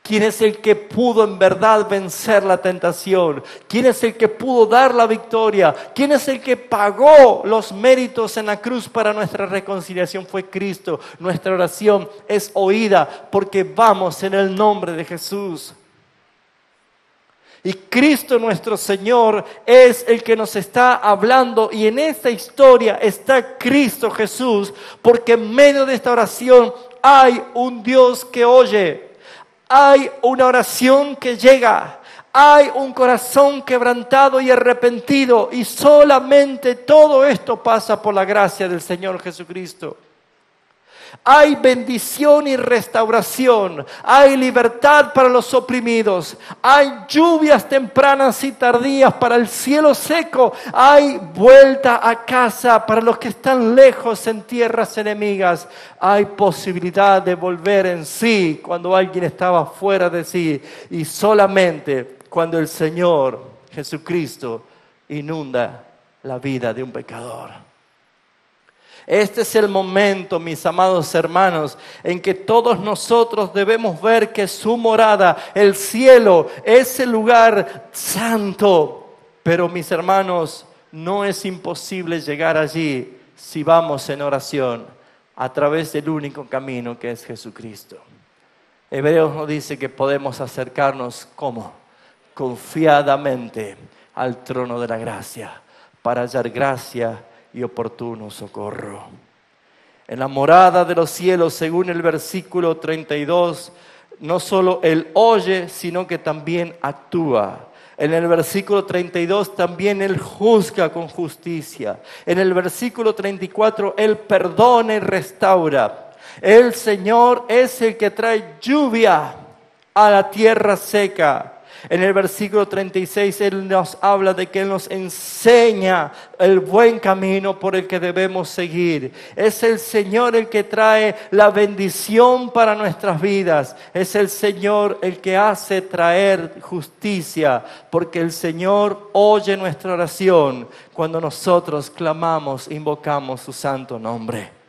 ¿Quién es el que pudo en verdad vencer la tentación? ¿Quién es el que pudo dar la victoria? ¿Quién es el que pagó los méritos en la cruz para nuestra reconciliación? Fue Cristo. Nuestra oración es oída porque vamos en el nombre de Jesús. Y Cristo nuestro Señor es el que nos está hablando, y en esta historia está Cristo Jesús, porque en medio de esta oración hay un Dios que oye, hay una oración que llega, hay un corazón quebrantado y arrepentido, y solamente todo esto pasa por la gracia del Señor Jesucristo. Hay bendición y restauración, hay libertad para los oprimidos, hay lluvias tempranas y tardías para el cielo seco, hay vuelta a casa para los que están lejos en tierras enemigas, hay posibilidad de volver en sí cuando alguien estaba fuera de sí, y solamente cuando el Señor Jesucristo inunda la vida de un pecador. Este es el momento, mis amados hermanos, en que todos nosotros debemos ver que su morada, el cielo, es el lugar santo. Pero, mis hermanos, no es imposible llegar allí si vamos en oración a través del único camino que es Jesucristo. Hebreos nos dice que podemos acercarnos, ¿cómo? Confiadamente al trono de la gracia, para hallar gracia y oportuno socorro. En la morada de los cielos, según el versículo 32, no solo Él oye, sino que también actúa. En el versículo 32 también Él juzga con justicia. En el versículo 34 Él perdona y restaura. El Señor es el que trae lluvia a la tierra seca. En el versículo 36 Él nos habla de que Él nos enseña el buen camino por el que debemos seguir. Es el Señor el que trae la bendición para nuestras vidas. Es el Señor el que hace traer justicia, porque el Señor oye nuestra oración cuando nosotros clamamos, invocamos su santo nombre.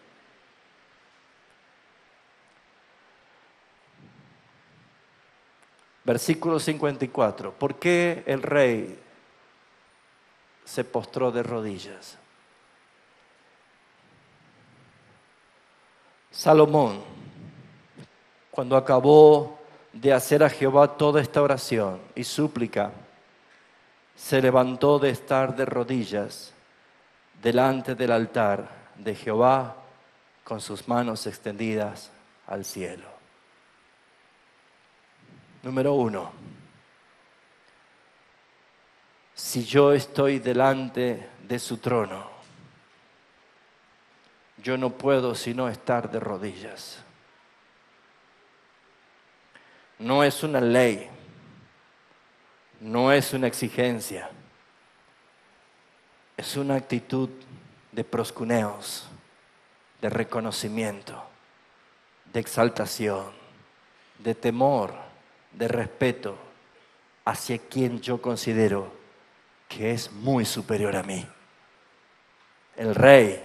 Versículo 54. ¿Por qué el rey se postró de rodillas? Salomón, cuando acabó de hacer a Jehová toda esta oración y súplica, se levantó de estar de rodillas delante del altar de Jehová con sus manos extendidas al cielo. Número 1. Si yo estoy delante de su trono, yo no puedo sino estar de rodillas. No es una ley, no es una exigencia, es una actitud de proscuneos, de reconocimiento, de exaltación, de temor, de respeto hacia quien yo considero que es muy superior a mí. El rey.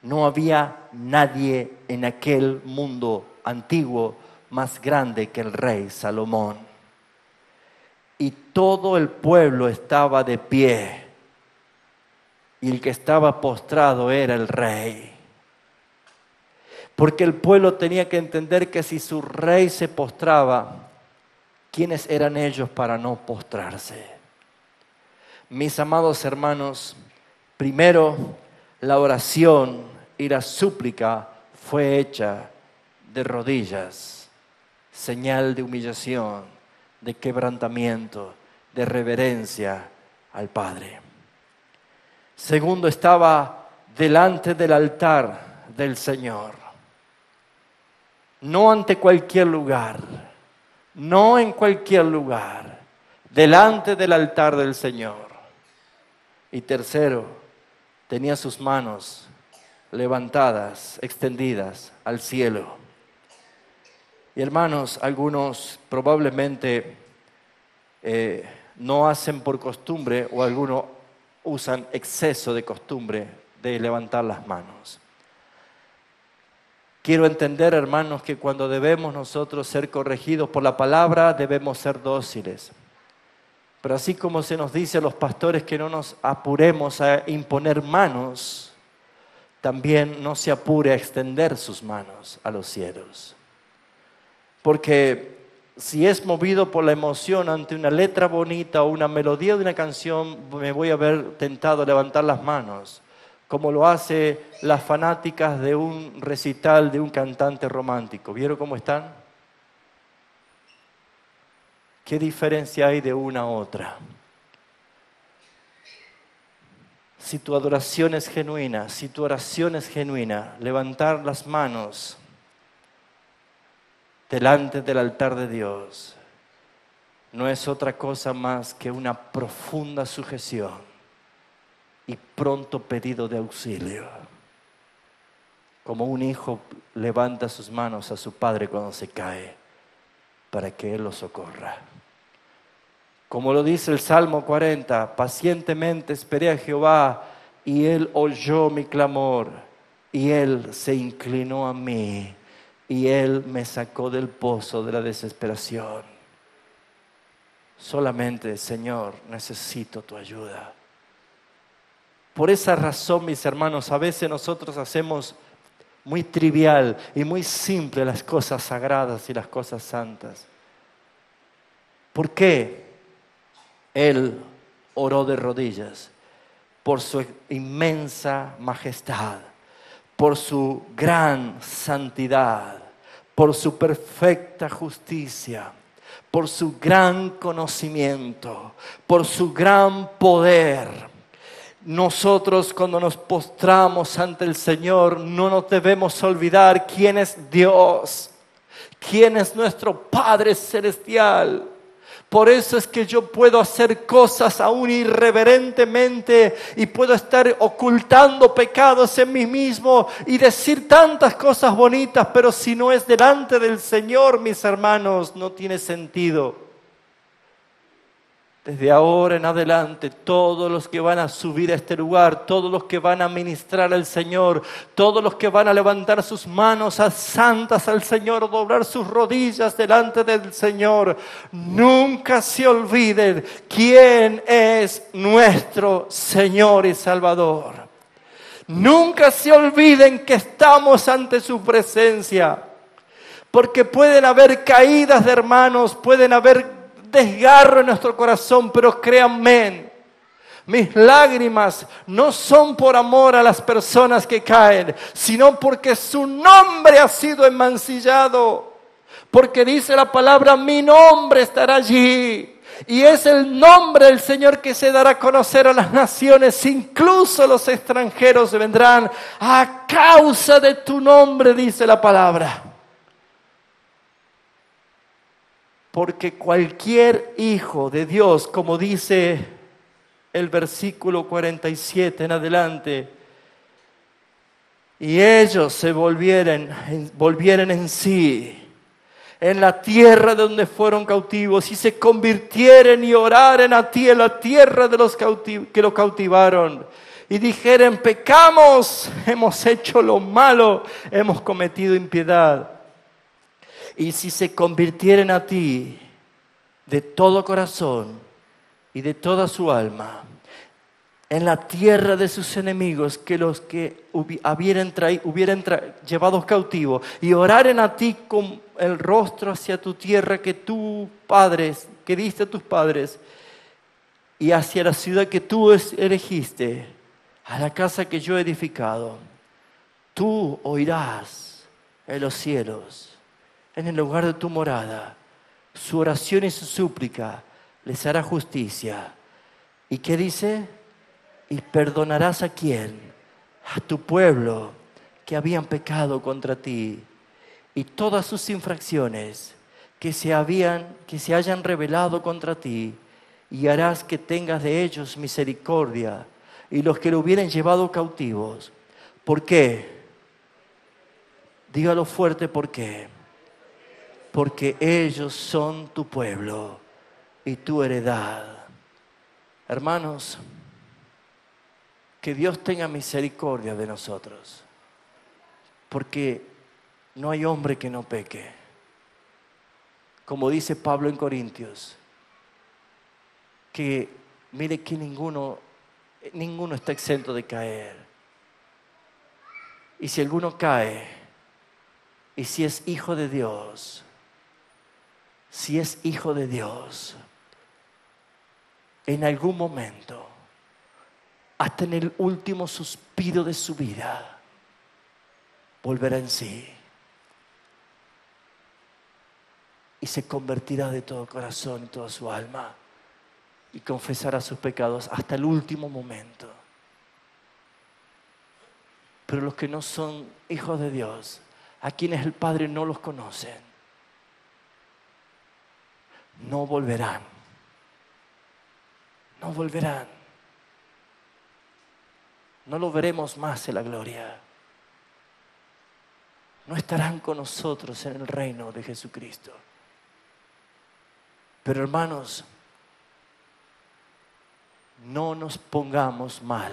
No había nadie en aquel mundo antiguo más grande que el rey Salomón. Y todo el pueblo estaba de pie. Y el que estaba postrado era el rey. Porque el pueblo tenía que entender que si su rey se postraba, ¿quiénes eran ellos para no postrarse? Mis amados hermanos, primero la oración y la súplica fue hecha de rodillas, señal de humillación, de quebrantamiento, de reverencia al Padre. Segundo, estaba delante del altar del Señor, no ante cualquier lugar, no en cualquier lugar, delante del altar del Señor. Y tercero, tenía sus manos levantadas, extendidas al cielo. Y hermanos, algunos probablemente no hacen por costumbre, o algunos usan exceso de costumbre de levantar las manos. Quiero entender, hermanos, que cuando debemos nosotros ser corregidos por la palabra, debemos ser dóciles. Pero así como se nos dice a los pastores que no nos apuremos a imponer manos, también no se apure a extender sus manos a los cielos. Porque si es movido por la emoción ante una letra bonita o una melodía de una canción, me voy a ver tentado a levantar las manos, como lo hace las fanáticas de un recital de un cantante romántico. ¿Vieron cómo están? ¿Qué diferencia hay de una a otra? Si tu adoración es genuina, si tu oración es genuina, levantar las manos delante del altar de Dios no es otra cosa más que una profunda sujeción y pronto pedido de auxilio. Como un hijo levanta sus manos a su padre cuando se cae para que él lo socorra. Como lo dice el Salmo 40, pacientemente esperé a Jehová y él oyó mi clamor y él se inclinó a mí y él me sacó del pozo de la desesperación. Solamente, Señor, necesito tu ayuda. Por esa razón, mis hermanos, a veces nosotros hacemos muy trivial y muy simple las cosas sagradas y las cosas santas. ¿Por qué? Él oró de rodillas por su inmensa majestad, por su gran santidad, por su perfecta justicia, por su gran conocimiento, por su gran poder. Nosotros cuando nos postramos ante el Señor no nos debemos olvidar quién es Dios, quién es nuestro Padre Celestial. Por eso es que yo puedo hacer cosas aún irreverentemente y puedo estar ocultando pecados en mí mismo y decir tantas cosas bonitas, pero si no es delante del Señor, mis hermanos, no tiene sentido. Desde ahora en adelante, todos los que van a subir a este lugar, todos los que van a ministrar al Señor, todos los que van a levantar sus manos santas al Señor, doblar sus rodillas delante del Señor, nunca se olviden quién es nuestro Señor y Salvador. Nunca se olviden que estamos ante su presencia, porque pueden haber caídas de hermanos, pueden haber desgarro en nuestro corazón, pero créanme, mis lágrimas no son por amor a las personas que caen, sino porque su nombre ha sido enmancillado, porque dice la palabra, mi nombre estará allí, y es el nombre del Señor que se dará a conocer a las naciones, incluso los extranjeros vendrán a causa de tu nombre, dice la palabra. Porque cualquier hijo de Dios, como dice el versículo 47 en adelante, y ellos se volvieran en sí, en la tierra de donde fueron cautivos, y se convirtieren y oraren a ti en la tierra de los que lo cautivaron, y dijeren, pecamos, hemos hecho lo malo, hemos cometido impiedad. Y si se convirtieren a ti de todo corazón y de toda su alma, en la tierra de sus enemigos, que los que hubieran llevado cautivos, y oraren a ti con el rostro hacia tu tierra que diste a tus padres, y hacia la ciudad que tú elegiste, a la casa que yo he edificado. Tú oirás en los cielos, en el lugar de tu morada. Su oración y su súplica les hará justicia. ¿Y qué dice? Y perdonarás a quién, a tu pueblo que habían pecado contra ti, y todas sus infracciones que se hayan revelado contra ti, y harás que tengas de ellos misericordia, y los que lo hubieran llevado cautivos. ¿Por qué? Dígalo fuerte, ¿por qué? Porque ellos son tu pueblo y tu heredad. Hermanos, que Dios tenga misericordia de nosotros, porque no hay hombre que no peque. Como dice Pablo en Corintios, que mire que ninguno está exento de caer. Y si alguno cae, y si es hijo de Dios, en algún momento, hasta en el último suspiro de su vida, volverá en sí y se convertirá de todo corazón y toda su alma y confesará sus pecados hasta el último momento. Pero los que no son hijos de Dios, a quienes el Padre no los conoce, no volverán. No volverán. No lo veremos más en la gloria. No estarán con nosotros en el reino de Jesucristo. Pero hermanos, no nos pongamos mal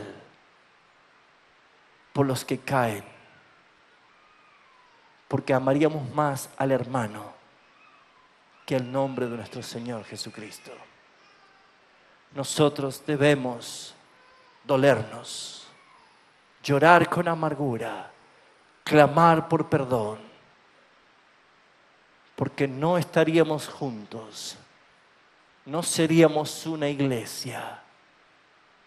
por los que caen, porque amaríamos más al hermano que al nombre de nuestro Señor Jesucristo. Nosotros debemos dolernos, llorar con amargura, clamar por perdón, porque no estaríamos juntos, no seríamos una iglesia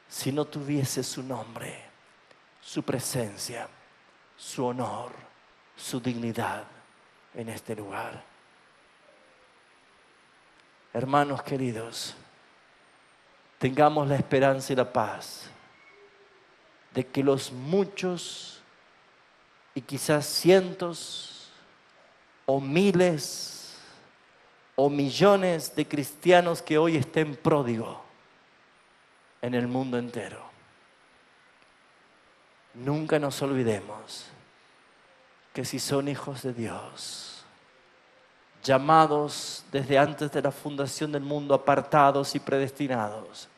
si no tuviese su nombre, su presencia, su honor, su dignidad en este lugar. Hermanos queridos, tengamos la esperanza y la paz de que los muchos y quizás cientos o miles o millones de cristianos que hoy estén pródigos en el mundo entero, nunca nos olvidemos que si son hijos de Dios, llamados desde antes de la fundación del mundo, apartados y predestinados,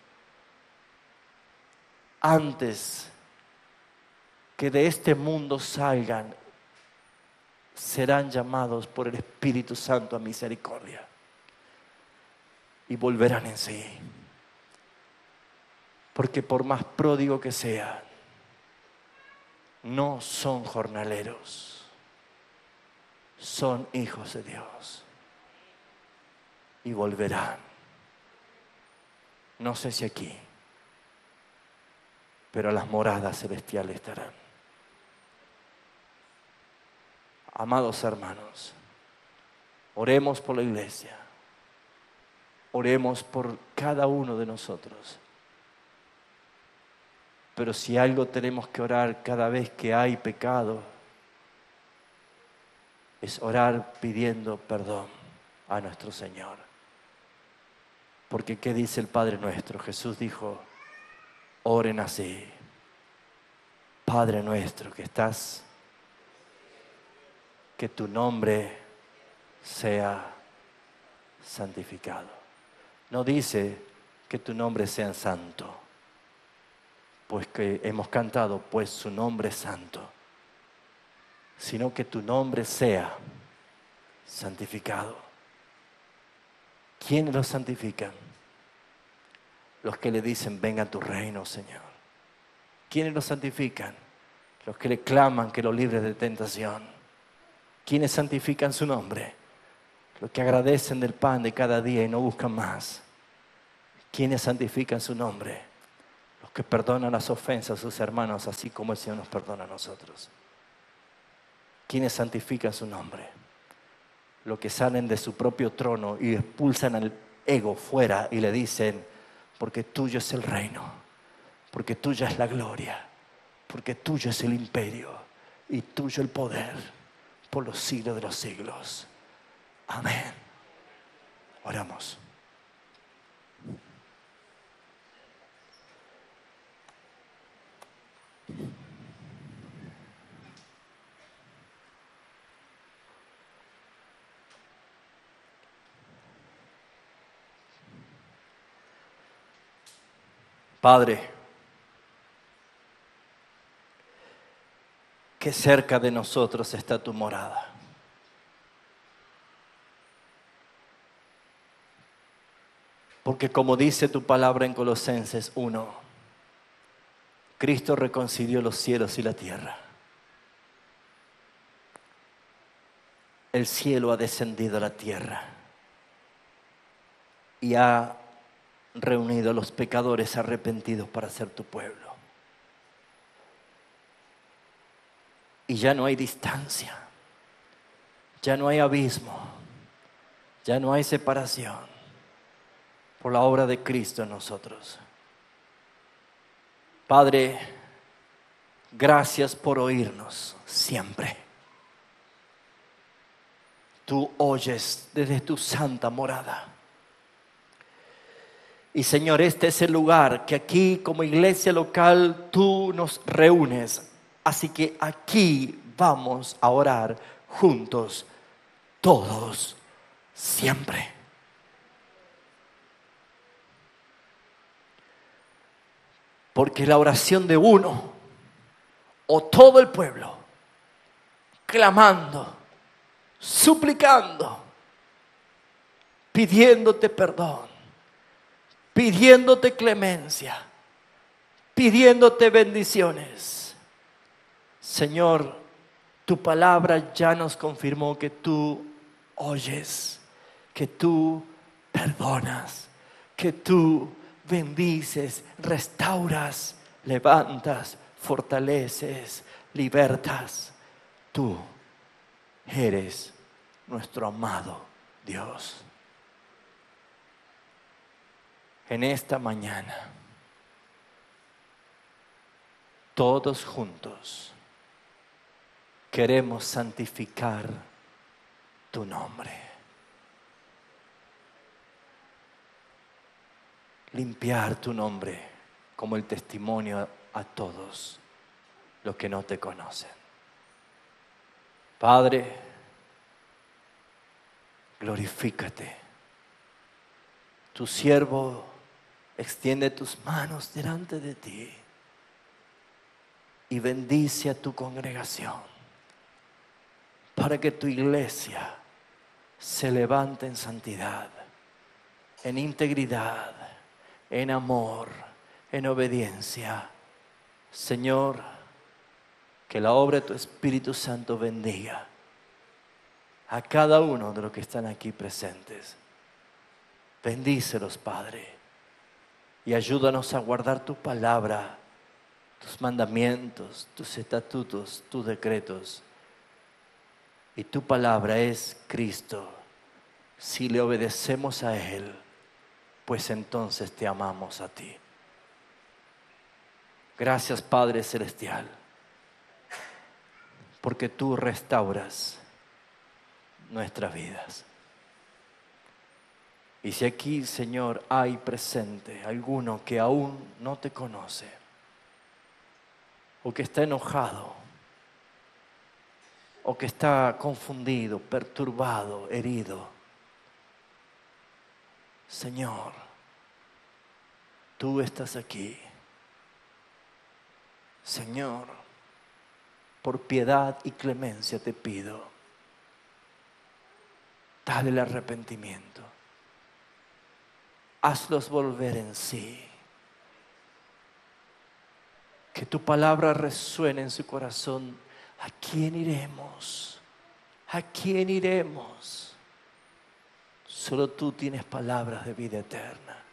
antes que de este mundo salgan, serán llamados por el Espíritu Santo a misericordia y volverán en sí. Porque por más pródigo que sean, no son jornaleros, son hijos de Dios y volverán. No sé si aquí, pero a las moradas celestiales estarán. Amados hermanos, oremos por la iglesia, oremos por cada uno de nosotros. Pero si algo tenemos que orar cada vez que hay pecado, es orar pidiendo perdón a nuestro Señor. Porque ¿qué dice el Padre nuestro? Jesús dijo, oren así: Padre nuestro que estás, que tu nombre sea santificado. No dice que tu nombre sea santo, pues que hemos cantado, pues su nombre es santo, sino que tu nombre sea santificado. ¿Quiénes lo santifican? Los que le dicen, venga a tu reino, Señor. ¿Quiénes lo santifican? Los que le claman que lo libres de tentación. ¿Quiénes santifican su nombre? Los que agradecen del pan de cada día y no buscan más. ¿Quiénes santifican su nombre? Los que perdonan las ofensas a sus hermanos, así como el Señor nos perdona a nosotros. ¿Quiénes santifican su nombre? Los que salen de su propio trono y expulsan al ego fuera y le dicen, porque tuyo es el reino, porque tuya es la gloria, porque tuyo es el imperio y tuyo el poder por los siglos de los siglos. Amén. Oramos. Padre, que cerca de nosotros está tu morada. Porque como dice tu palabra en Colosenses 1, Cristo reconcilió los cielos y la tierra. El cielo ha descendido a la tierra y ha reunido a los pecadores arrepentidos para ser tu pueblo. Y ya no hay distancia, ya no hay abismo, ya no hay separación por la obra de Cristo en nosotros. Padre, gracias por oírnos siempre. Tú oyes desde tu santa morada. Y Señor, este es el lugar que aquí como iglesia local tú nos reúnes. Así que aquí vamos a orar juntos, todos, siempre. Porque la oración de uno o todo el pueblo, clamando, suplicando, pidiéndote perdón, pidiéndote clemencia, pidiéndote bendiciones. Señor, tu palabra ya nos confirmó que tú oyes, que tú perdonas, que tú bendices, restauras, levantas, fortaleces, libertas. Tú eres nuestro amado Dios. En esta mañana, todos juntos queremos santificar tu nombre. Limpiar tu nombre como el testimonio a todos los que no te conocen. Padre, glorifícate. Tu siervo extiende tus manos delante de ti y bendice a tu congregación para que tu iglesia se levante en santidad, en integridad, en amor, en obediencia. Señor, que la obra de tu Espíritu Santo bendiga a cada uno de los que están aquí presentes. Bendícelos, Padre, y ayúdanos a guardar tu palabra, tus mandamientos, tus estatutos, tus decretos. Y tu palabra es Cristo. Si le obedecemos a Él, pues entonces te amamos a ti. Gracias, Padre Celestial, porque tú restauras nuestras vidas. Y si aquí, Señor, hay presente alguno que aún no te conoce, o que está enojado, o que está confundido, perturbado, herido, Señor, tú estás aquí. Señor, por piedad y clemencia te pido, dale el arrepentimiento. Hazlos volver en sí. Que tu palabra resuene en su corazón. ¿A quién iremos? ¿A quién iremos? Solo tú tienes palabras de vida eterna.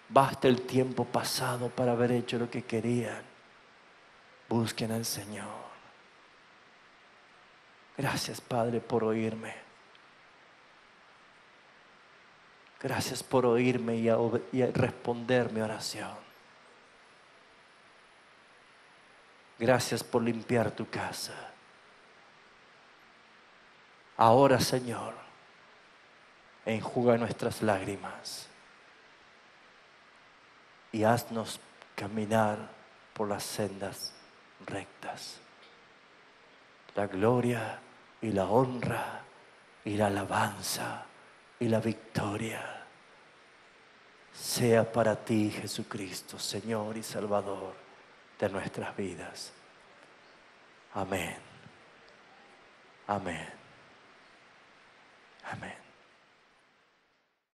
Basta el tiempo pasado para haber hecho lo que querían. Busquen al Señor. Gracias, Padre, por oírme. Gracias por oírme y a responder mi oración. Gracias por limpiar tu casa. Ahora, Señor, enjuga nuestras lágrimas y haznos caminar por las sendas rectas. La gloria y la honra y la alabanza y la victoria sea para ti, Jesucristo, Señor y Salvador de nuestras vidas. Amén. Amén. Amén.